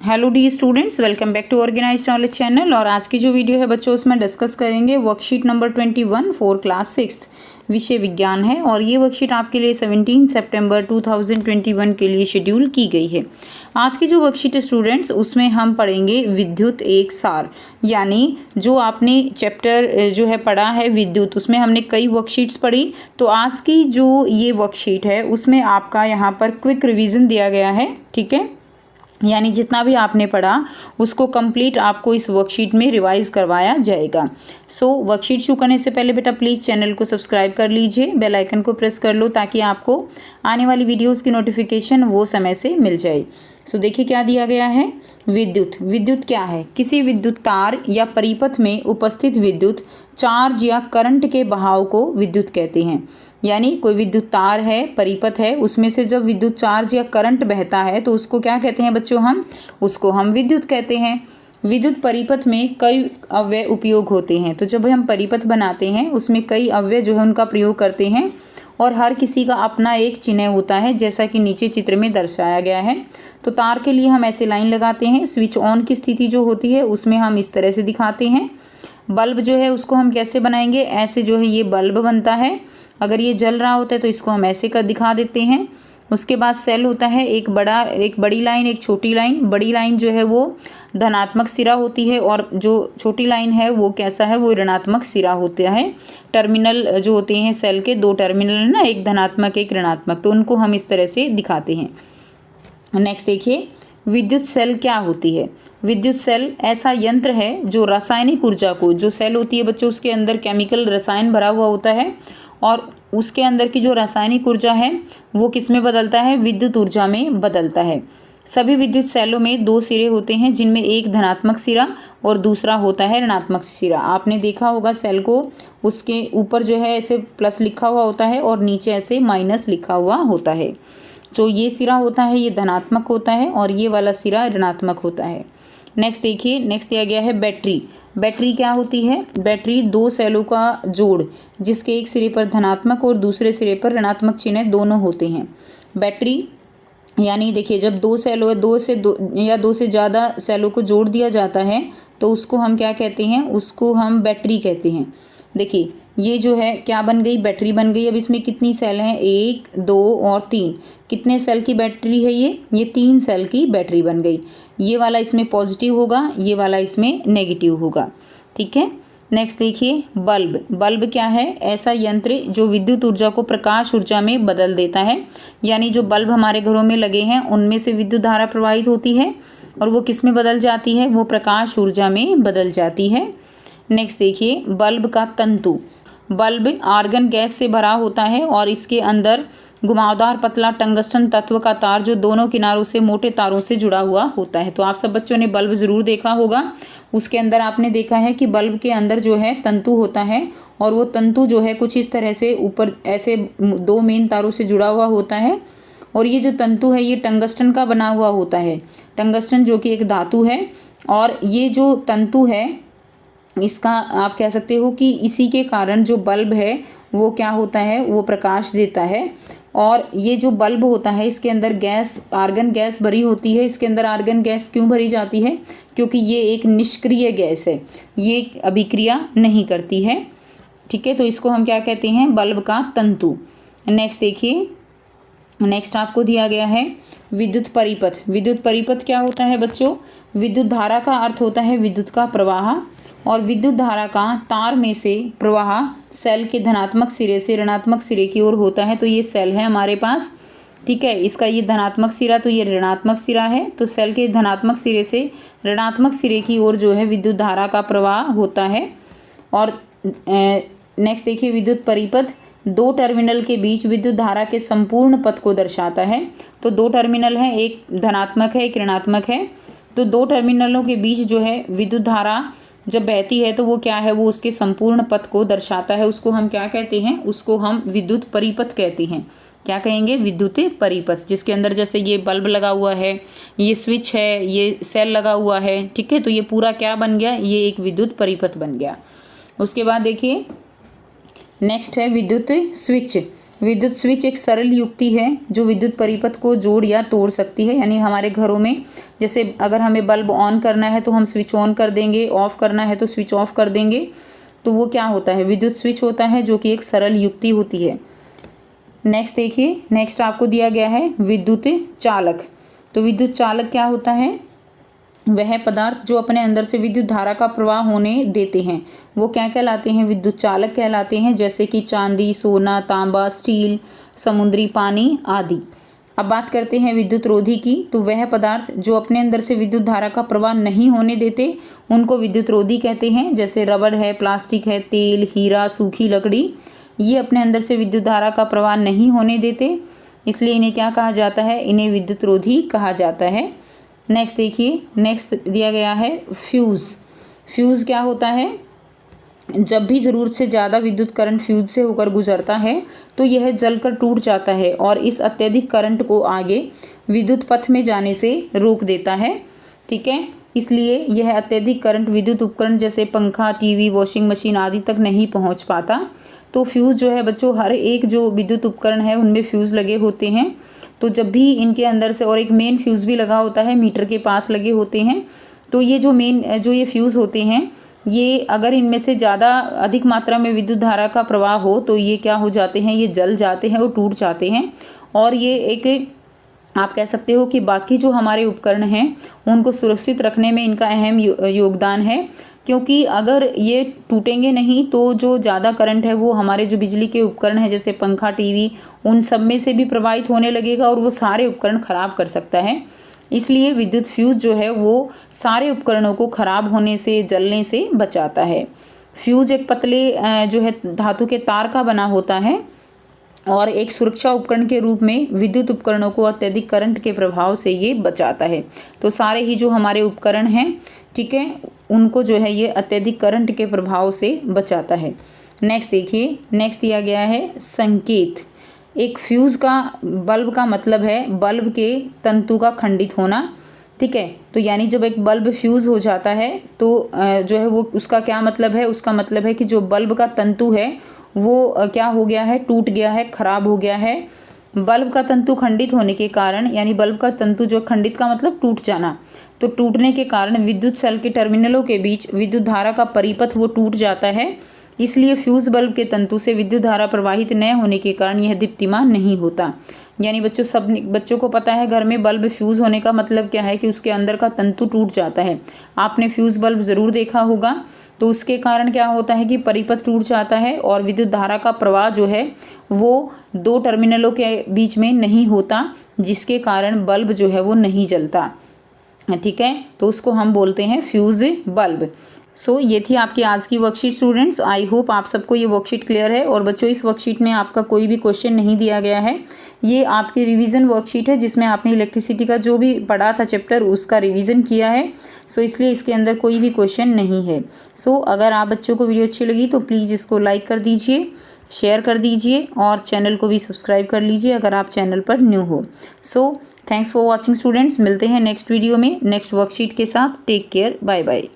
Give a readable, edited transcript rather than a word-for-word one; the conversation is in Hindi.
Hello the students, welcome back to organized knowledge channel. और आज की जो वीडियो है बच्चों, उसमें डिस्कस करेंगे वर्कशीट नंबर 21 फॉर क्लास 6 विषय विज्ञान है। और ये वर्कशीट आपके लिए 17 सितंबर 2021 के लिए शेड्यूल की गई है। आज की जो वर्कशीट है स्टूडेंट्स, उसमें हम पढ़ेंगे विद्युत एक सार, यानी जो आपने चैप्टर जो है पढ़ा है विद्युत, उसमें हमने कई वर्कशीट्स पढ़ी। तो आज की जो ये वर्कशीट है उसमें आपका यहाँ पर क्विक रिवीजन दिया गया है, ठीक है। यानी जितना भी आपने पढ़ा उसको कंप्लीट आपको इस वर्कशीट में रिवाइज करवाया जाएगा। वर्कशीट शुरू करने से पहले बेटा प्लीज़ चैनल को सब्सक्राइब कर लीजिए, बेल आइकन को प्रेस कर लो ताकि आपको आने वाली वीडियोस की नोटिफिकेशन वो समय से मिल जाए। देखिए क्या दिया गया है। विद्युत क्या है? किसी विद्युत तार या परिपथ में उपस्थित विद्युत चार्ज या करंट के बहाव को विद्युत कहते हैं। यानी कोई विद्युत तार है, परिपथ है, उसमें से जब विद्युत चार्ज या करंट बहता है तो उसको क्या कहते हैं बच्चों? उसको हम विद्युत कहते हैं। विद्युत परिपथ में कई अव्यय उपयोग होते हैं। तो जब हम परिपथ बनाते हैं उसमें कई अव्यय जो है उनका प्रयोग करते हैं और हर किसी का अपना एक चिन्ह होता है, जैसा कि नीचे चित्र में दर्शाया गया है। तो तार के लिए हम ऐसे लाइन लगाते हैं। स्विच ऑन की स्थिति जो होती है उसमें हम इस तरह से दिखाते हैं। बल्ब जो है उसको हम कैसे बनाएंगे? ऐसे जो है ये बल्ब बनता है। अगर ये जल रहा होता है तो इसको हम ऐसे कर दिखा देते हैं। उसके बाद सेल होता है, एक बड़ी लाइन, एक छोटी लाइन। बड़ी लाइन जो है वो धनात्मक सिरा होती है और जो छोटी लाइन है वो कैसा है? वो ऋणात्मक सिरा होता है। टर्मिनल जो होते हैं सेल के, दो टर्मिनल है ना, एक धनात्मक एक ऋणात्मक, तो उनको हम इस तरह से दिखाते हैं। नेक्स्ट देखिए, विद्युत सेल क्या होती है? विद्युत सेल ऐसा यंत्र है जो रासायनिक ऊर्जा को, जो सेल होती है बच्चों उसके अंदर केमिकल रसायन भरा हुआ होता है और उसके अंदर की जो रासायनिक ऊर्जा है वो किस में बदलता है? विद्युत ऊर्जा में बदलता है। सभी विद्युत सेलों में दो सिरे होते हैं, जिनमें एक धनात्मक सिरा और दूसरा होता है ऋणात्मक सिरा। आपने देखा होगा सेल को, उसके ऊपर जो है ऐसे प्लस लिखा हुआ होता है और नीचे ऐसे माइनस लिखा हुआ होता है। जो ये सिरा होता है ये धनात्मक होता है और ये वाला सिरा ऋणात्मक होता है। नेक्स्ट देखिए, नेक्स्ट दिया गया है बैटरी। बैटरी क्या होती है? बैटरी दो सेलों का जोड़, जिसके एक सिरे पर धनात्मक और दूसरे सिरे पर ऋणात्मक चिन्ह दोनों होते हैं। बैटरी यानी देखिए, जब दो सेलों दो से ज़्यादा सेलों को जोड़ दिया जाता है तो उसको हम क्या कहते हैं? उसको हम बैटरी कहते हैं। देखिए ये जो है क्या बन गई? बैटरी बन गई। अब इसमें कितनी सेल हैं? 1, 2 और 3। कितने सेल की बैटरी है ये 3 सेल की बैटरी बन गई। ये वाला इसमें पॉजिटिव होगा, ये वाला इसमें नेगेटिव होगा, ठीक है। नेक्स्ट देखिए, बल्ब क्या है? ऐसा यंत्र जो विद्युत ऊर्जा को प्रकाश ऊर्जा में बदल देता है। यानी जो बल्ब हमारे घरों में लगे हैं उनमें से विद्युत धारा प्रवाहित होती है और वो किस में बदल जाती है? वो प्रकाश ऊर्जा में बदल जाती है। नेक्स्ट देखिए, बल्ब का तंतु। बल्ब आर्गन गैस से भरा होता है और इसके अंदर घुमावदार पतला टंगस्टन तत्व का तार जो दोनों किनारों से मोटे तारों से जुड़ा हुआ होता है। तो आप सब बच्चों ने बल्ब ज़रूर देखा होगा। उसके अंदर आपने देखा है कि बल्ब के अंदर जो है तंतु होता है और वो तंतु जो है कुछ इस तरह से ऊपर ऐसे दो मेन तारों से जुड़ा हुआ होता है और ये जो तंतु है ये टंगस्टन का बना हुआ होता है। टंगस्टन जो कि एक धातु है और ये जो तंतु है इसका आप कह सकते हो कि इसी के कारण जो बल्ब है वो क्या होता है? वो प्रकाश देता है। और ये जो बल्ब होता है इसके अंदर गैस, आर्गन गैस भरी होती है। इसके अंदर आर्गन गैस क्यों भरी जाती है? क्योंकि ये एक निष्क्रिय गैस है, ये अभिक्रिया नहीं करती है, ठीक है। तो इसको हम क्या कहते हैं? बल्ब का तंतु। नेक्स्ट देखिए, नेक्स्ट आपको दिया गया है विद्युत परिपथ। विद्युत परिपथ क्या होता है बच्चों? विद्युत धारा का अर्थ होता है विद्युत का प्रवाह और विद्युत धारा का तार में से प्रवाह सेल के धनात्मक सिरे से ऋणात्मक सिरे की ओर होता है। तो ये सेल है हमारे पास, ठीक है। इसका ये धनात्मक सिरा तो ये ऋणात्मक सिरा है। तो सेल के धनात्मक सिरे से ऋणात्मक सिरे की ओर जो है विद्युत धारा का प्रवाह होता है। और नेक्स्ट देखिए, विद्युत परिपथ दो टर्मिनल के बीच विद्युत धारा के संपूर्ण पथ को दर्शाता है। तो दो टर्मिनल है, एक धनात्मक है एक ऋणात्मक है। तो दो टर्मिनलों के बीच जो है विद्युत धारा जब बहती है तो वो क्या है? वो उसके संपूर्ण पथ को दर्शाता है। उसको हम क्या कहते हैं? उसको हम विद्युत परिपथ कहते हैं। क्या कहेंगे? विद्युत परिपथ। जिसके अंदर जैसे ये बल्ब लगा हुआ है, ये स्विच है, ये सेल लगा हुआ है, ठीक है। तो ये पूरा क्या बन गया? ये एक विद्युत परिपथ बन गया। उसके बाद देखिए नेक्स्ट है विद्युत स्विच। विद्युत स्विच एक सरल युक्ति है जो विद्युत परिपथ को जोड़ या तोड़ सकती है। यानी हमारे घरों में जैसे अगर हमें बल्ब ऑन करना है तो हम स्विच ऑन कर देंगे, ऑफ करना है तो स्विच ऑफ कर देंगे, तो वो क्या होता है, विद्युत स्विच होता है, जो कि एक सरल युक्ति होती है। नेक्स्ट देखिए, नेक्स्ट आपको दिया गया है विद्युत चालक। तो विद्युत चालक क्या होता है, वह पदार्थ जो अपने अंदर से विद्युत धारा का प्रवाह होने देते हैं, वो क्या कहलाते हैं, विद्युत चालक कहलाते हैं। जैसे कि चांदी, सोना, तांबा, स्टील, समुद्री पानी आदि। अब बात करते हैं विद्युत रोधी की। तो वह पदार्थ जो अपने अंदर से विद्युत धारा का प्रवाह नहीं होने देते, उनको विद्युत रोधी कहते हैं। जैसे रबड़ है, प्लास्टिक है, तेल, हीरा, सूखी लकड़ी, ये अपने अंदर से विद्युत धारा का प्रवाह नहीं होने देते, इसलिए इन्हें क्या कहा जाता है, इन्हें विद्युत रोधी कहा जाता है। नेक्स्ट देखिए, नेक्स्ट दिया गया है फ्यूज़। फ्यूज़ क्या होता है, जब भी ज़रूरत से ज़्यादा विद्युत करंट फ्यूज से होकर गुजरता है तो यह जलकर टूट जाता है और इस अत्यधिक करंट को आगे विद्युत पथ में जाने से रोक देता है। ठीक है, इसलिए यह अत्यधिक करंट विद्युत उपकरण जैसे पंखा, टीवी, वॉशिंग मशीन आदि तक नहीं पहुंच पाता। तो फ्यूज़ जो है बच्चों, हर एक जो विद्युत उपकरण है उनमें फ्यूज़ लगे होते हैं। तो जब भी इनके अंदर से, और एक मेन फ्यूज़ भी लगा होता है, मीटर के पास लगे होते हैं। तो ये जो ये फ्यूज़ होते हैं, ये अगर इनमें से ज़्यादा अधिक मात्रा में विद्युत धारा का प्रवाह हो तो ये क्या हो जाते हैं, ये जल जाते हैं और टूट जाते हैं। और ये एक, आप कह सकते हो कि बाकी जो हमारे उपकरण हैं उनको सुरक्षित रखने में इनका अहम योगदान है, क्योंकि अगर ये टूटेंगे नहीं तो जो ज़्यादा करंट है वो हमारे जो बिजली के उपकरण हैं जैसे पंखा, टीवी, उन सब में से भी प्रवाहित होने लगेगा और वो सारे उपकरण खराब कर सकता है। इसलिए विद्युत फ्यूज जो है वो सारे उपकरणों को खराब होने से, जलने से बचाता है। फ्यूज एक पतले जो है धातु के तार का बना होता है और एक सुरक्षा उपकरण के रूप में विद्युत उपकरणों को अत्यधिक करंट के प्रभाव से ये बचाता है। तो सारे ही जो हमारे उपकरण हैं, ठीक है, उनको जो है ये अत्यधिक करंट के प्रभाव से बचाता है। नेक्स्ट देखिए, नेक्स्ट दिया गया है संकेत। एक फ्यूज़ का, बल्ब का मतलब है बल्ब के तंतु का खंडित होना। ठीक है, तो यानी जब एक बल्ब फ्यूज़ हो जाता है तो जो है वो, उसका क्या मतलब है, उसका मतलब है कि जो बल्ब का तंतु है वो क्या हो गया है, टूट गया है, खराब हो गया है। बल्ब का तंतु खंडित होने के कारण, यानी बल्ब का तंतु जो खंडित का मतलब टूट जाना, तो टूटने के कारण विद्युत सेल के टर्मिनलों के बीच विद्युत धारा का परिपथ वो टूट जाता है। इसलिए फ्यूज़ बल्ब के तंतु से विद्युत धारा प्रवाहित न होने के कारण यह दीप्तिमान नहीं होता। यानी बच्चों, सब बच्चों को पता है घर में बल्ब फ्यूज़ होने का मतलब क्या है, कि उसके अंदर का तंतु टूट जाता है। आपने फ्यूज़ बल्ब ज़रूर देखा होगा। तो उसके कारण क्या होता है कि परिपथ टूट जाता है और विद्युत धारा का प्रवाह जो है वो दो टर्मिनलों के बीच में नहीं होता, जिसके कारण बल्ब जो है वो नहीं जलता। ठीक है, तो उसको हम बोलते हैं फ्यूज़ बल्ब। सो ये थी आपकी आज की वर्कशीट स्टूडेंट्स। आई होप आप सबको ये वर्कशीट क्लियर है। और बच्चों, इस वर्कशीट में आपका कोई भी क्वेश्चन नहीं दिया गया है। ये आपकी रिवीजन वर्कशीट है जिसमें आपने इलेक्ट्रिसिटी का जो भी पढ़ा था चैप्टर, उसका रिवीजन किया है। सो इसलिए इसके अंदर कोई भी क्वेश्चन नहीं है। सो अगर आप बच्चों को वीडियो अच्छी लगी तो प्लीज़ इसको लाइक कर दीजिए, शेयर कर दीजिए और चैनल को भी सब्सक्राइब कर लीजिए अगर आप चैनल पर न्यू हो। So thanks for watching students. मिलते हैं नेक्स्ट वीडियो में नेक्स्ट वर्कशीट के साथ। Take care, bye bye.